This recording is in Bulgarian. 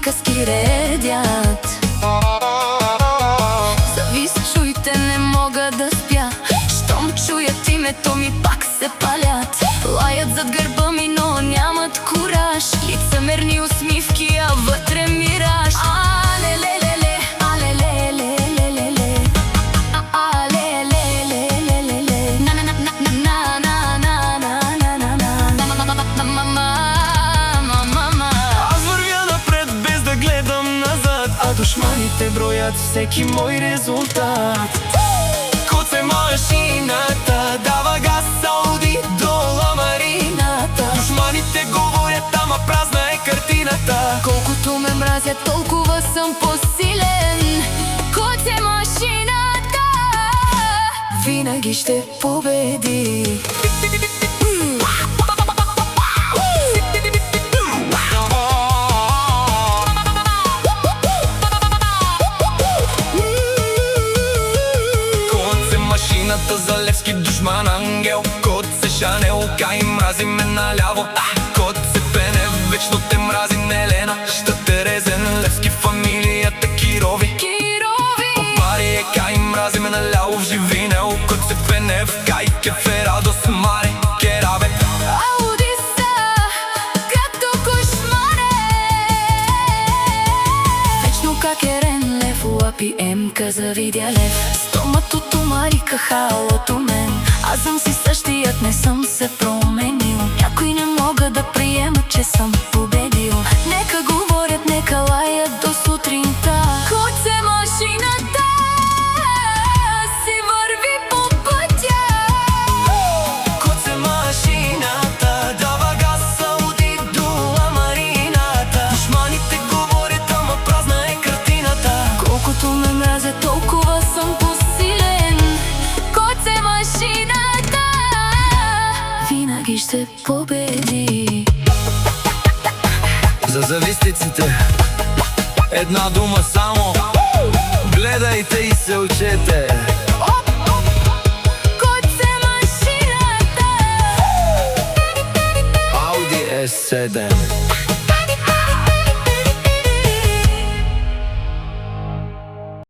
приказки редят. Завис, чуйте, не мога да спя. Щом чуят името ми, пак се палят. Лаят зад гърба ми, но нямат кураж. Лицемерни усмивки, а вътре мираж. А-ле-ле-ле-ле, а-ле-ле-ле-ле-ле, а-ле-ле-ле-ле-ле, на-на-на-на-на-на-на-на-на-на-на-на-на-на-на-на. Аз вървя напред без да гледам назад, а душманите броят всеки мой резултат. Коце машината, дава газ, Ауди до ламарината. Душманите говорят, ама празна е картината. Колкото ме мразят, толкова съм по-силен. Коце машината винаги ще победи. Машината за Левски, душман ангел. Код се Шанел, Кай мрази ме наляво. Код се Пенев, вечно те мрази Нелена. Ща Терезен, Левски, фамилията Кирови. От Мария Кай мрази ме наляво в Живинел. Код се Пенев, Кай Кеферадос, Маре Керабе. Ауди са като кошмаре. Вечно какерен лев, лапи емка завидя лев. Стоматото марика халото мен. Аз съм си същият, не съм се променил. Някои не могат да приемат, че съм победил. Нека говорят, нека лаят до сутринта. Коце машината си върви по пътя. Коце машината, дава газ, Ауди до ламарината. Душманите говорят, ама празна е картината. Колкото ме мразят, толкова съм по-силен. Коце машината винаги ще победи. За завистниците една дума само: гледайте и се учете. Коце машината Ауди S7.